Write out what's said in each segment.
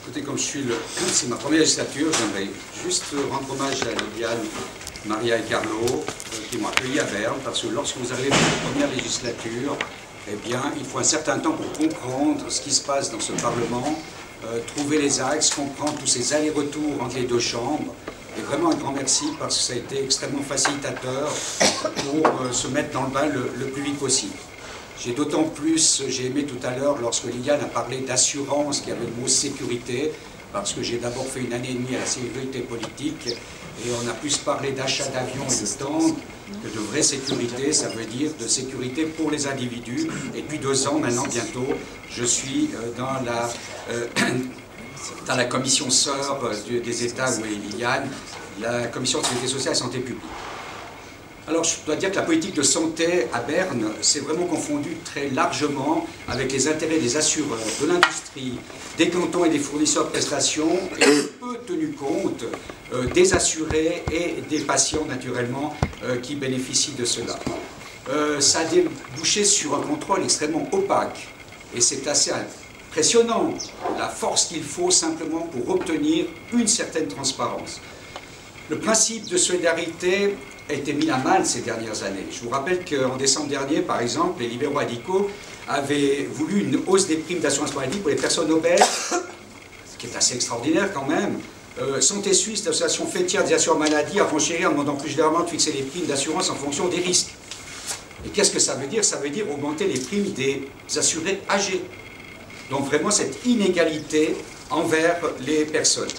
Écoutez, comme c'est ma première législature, j'aimerais juste rendre hommage à Liliane, Maria et Carlo, qui m'ont accueilli à Berne, parce que lorsque vous arrivez dans la première législature, eh bien, il faut un certain temps pour comprendre ce qui se passe dans ce Parlement, trouver les axes, comprendre tous ces allers-retours entre les deux chambres. Et vraiment un grand merci parce que ça a été extrêmement facilitateur pour se mettre dans le bain le plus vite possible. J'ai d'autant plus, j'ai aimé tout à l'heure lorsque Liliane a parlé d'assurance, qu'il y avait le mot sécurité, parce que j'ai d'abord fait une année et demie à la sécurité politique, et on a plus parlé d'achat d'avions et de tanks que de vraie sécurité. Ça veut dire de sécurité pour les individus. Et depuis 2 ans maintenant, bientôt, je suis dans la commission sœur des États où est Liliane, la commission de sécurité sociale et santé publique. Alors je dois dire que la politique de santé à Berne s'est vraiment confondue très largement avec les intérêts des assureurs, de l'industrie, des cantons et des fournisseurs de prestations, et peu tenu compte des assurés et des patients naturellement qui bénéficient de cela. Ça a débouché sur un contrôle extrêmement opaque et c'est assez impressionnant la force qu'il faut simplement pour obtenir une certaine transparence. Le principe de solidarité a été mis à mal ces dernières années. Je vous rappelle qu'en décembre dernier, par exemple, les libéraux radicaux avaient voulu une hausse des primes d'assurance maladie pour les personnes obèses, ce qui est assez extraordinaire quand même. Santé Suisse, l'association fêtière des assureurs maladie, a renchéri en demandant plus généralement de fixer les primes d'assurance en fonction des risques. Et qu'est-ce que ça veut dire? Ça veut dire augmenter les primes des assurés âgés. Donc vraiment cette inégalité envers les personnes.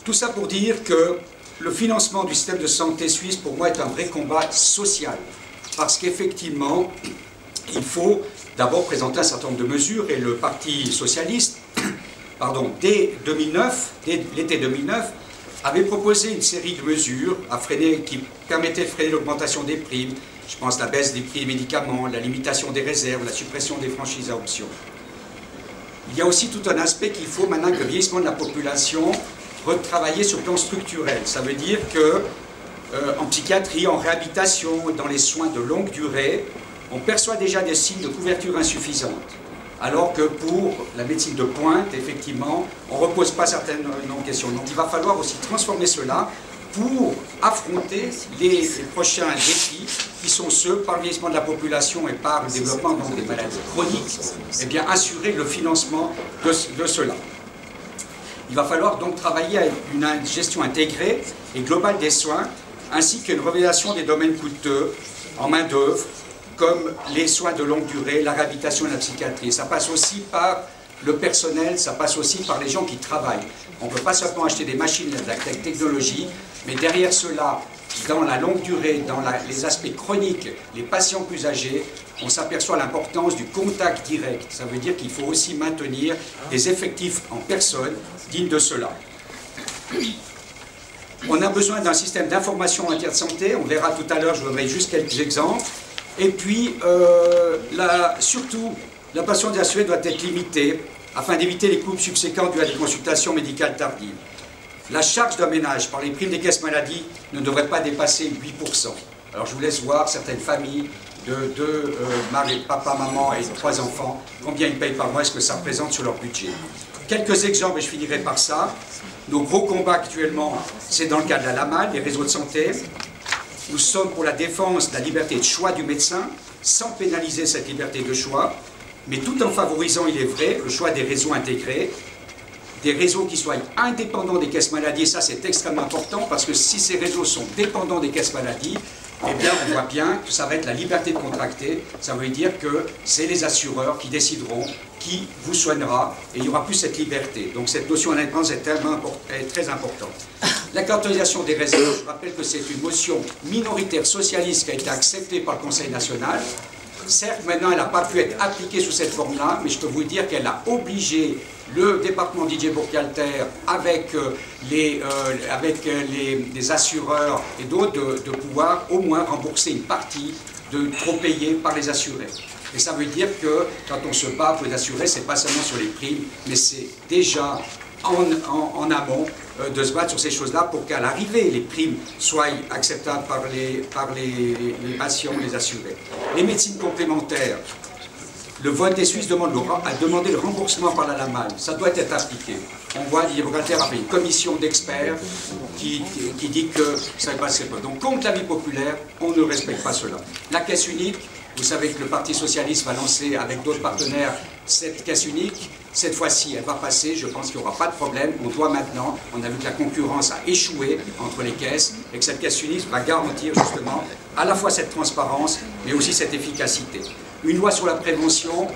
Tout ça pour dire que le financement du système de santé suisse, pour moi, est un vrai combat social. Parce qu'effectivement, il faut d'abord présenter un certain nombre de mesures, et le Parti socialiste, dès l'été 2009, avait proposé une série de mesures qui permettaient de freiner l'augmentation des primes. Je pense à la baisse des prix des médicaments, la limitation des réserves, la suppression des franchises à option. Il y a aussi tout un aspect qu'il faut maintenant que le vieillissement de la population retravailler sur le plan structurel. Ça veut dire que en psychiatrie, en réhabilitation, dans les soins de longue durée, on perçoit déjà des signes de couverture insuffisante. Alors que pour la médecine de pointe, effectivement, on ne repose pas certaines questions. Donc il va falloir aussi transformer cela pour affronter les prochains défis qui sont ceux, par le vieillissement de la population et par le développement des maladies chroniques, et bien assurer le financement de cela. Il va falloir donc travailler à une gestion intégrée et globale des soins, ainsi qu'une révélation des domaines coûteux en main-d'œuvre, comme les soins de longue durée, la réhabilitation et la psychiatrie. Ça passe aussi par le personnel, ça passe aussi par les gens qui travaillent. On ne peut pas seulement acheter des machines, de la technologie, mais derrière cela, dans la longue durée, dans les aspects chroniques, les patients plus âgés, on s'aperçoit l'importance du contact direct. Ça veut dire qu'il faut aussi maintenir des effectifs en personne dignes de cela. On a besoin d'un système d'information en matière de santé, on verra tout à l'heure, je vous donnerai juste quelques exemples. Et puis, surtout, la passion des assurés doit être limitée afin d'éviter les coûts subséquents dus à des consultations médicales tardives. La charge d'un ménage par les primes des caisses maladie ne devrait pas dépasser 8%. Alors je vous laisse voir certaines familles de papa, maman et 3 enfants, combien ils payent par mois, est-ce que ça représente sur leur budget. Quelques exemples et je finirai par ça. Nos gros combats actuellement, c'est dans le cas de la LAMAL, les réseaux de santé. Nous sommes pour la défense de la liberté de choix du médecin, sans pénaliser cette liberté de choix, mais tout en favorisant, il est vrai, le choix des réseaux intégrés, des réseaux qui soient indépendants des caisses maladie, et ça c'est extrêmement important, parce que si ces réseaux sont dépendants des caisses maladie, eh bien on voit bien que ça va être la liberté de contracter, ça veut dire que c'est les assureurs qui décideront qui vous soignera, et il n'y aura plus cette liberté. Donc cette notion d'indépendance est très importante. La caractérisation des réserves, je rappelle que c'est une motion minoritaire socialiste qui a été acceptée par le Conseil national. Certes, maintenant, elle n'a pas pu être appliquée sous cette forme-là, mais je peux vous dire qu'elle a obligé le département Didier Bourg-Calter avec les assureurs et d'autres de pouvoir au moins rembourser une partie de trop payé par les assurés. Et ça veut dire que quand on se bat pour les assurés, ce n'est pas seulement sur les primes, mais c'est déjà en amont de se battre sur ces choses-là pour qu'à l'arrivée, les primes soient acceptables par les patients, les assurés. Les médecines complémentaires, Le vote des Suisses a demandé le remboursement par l'Allemagne. Ça doit être appliqué. On voit, Libertaire a fait une commission d'experts qui dit que ça ne passerait pas. Donc, contre la vie populaire, on ne respecte pas cela. La caisse unique, vous savez que le Parti Socialiste va lancer avec d'autres partenaires cette caisse unique. Cette fois-ci, elle va passer. Je pense qu'il n'y aura pas de problème. On doit maintenant, on a vu que la concurrence a échoué entre les caisses et que cette caisse unique va garantir justement à la fois cette transparence, mais aussi cette efficacité. Une loi sur la prévention,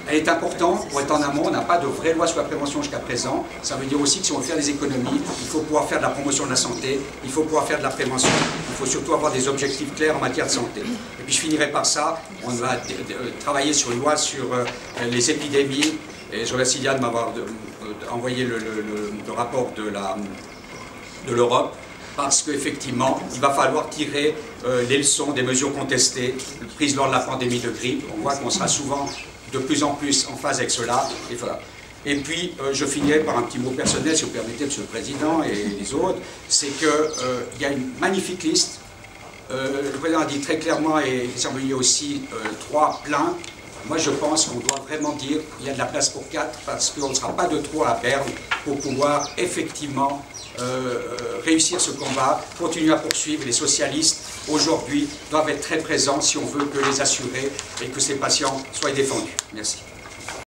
elle est importante pour être en amont. On n'a pas de vraie loi sur la prévention jusqu'à présent. Ça veut dire aussi que si on veut faire des économies, il faut pouvoir faire de la promotion de la santé, il faut pouvoir faire de la prévention, il faut surtout avoir des objectifs clairs en matière de santé. Et puis je finirai par ça, on va travailler sur une loi sur les épidémies. Et je remercie Yann de m'avoir envoyé le rapport de l'Europe, parce qu'effectivement, il va falloir tirer les leçons des mesures contestées prises lors de la pandémie de grippe. On voit qu'on sera souvent de plus en plus en phase avec cela. Et voilà. Et puis, je finirai par un petit mot personnel, si vous permettez, Monsieur le Président et les autres. C'est qu'il y a une magnifique liste. Le Président a dit très clairement, et Servelier aussi, 3 pleins. Moi, je pense qu'on doit vraiment dire qu'il y a de la place pour 4, parce qu'on ne sera pas de trop à perdre pour pouvoir effectivement réussir ce combat, continuer à poursuivre. Les socialistes, aujourd'hui, doivent être très présents si on veut que les assurés et que ces patients soient défendus. Merci.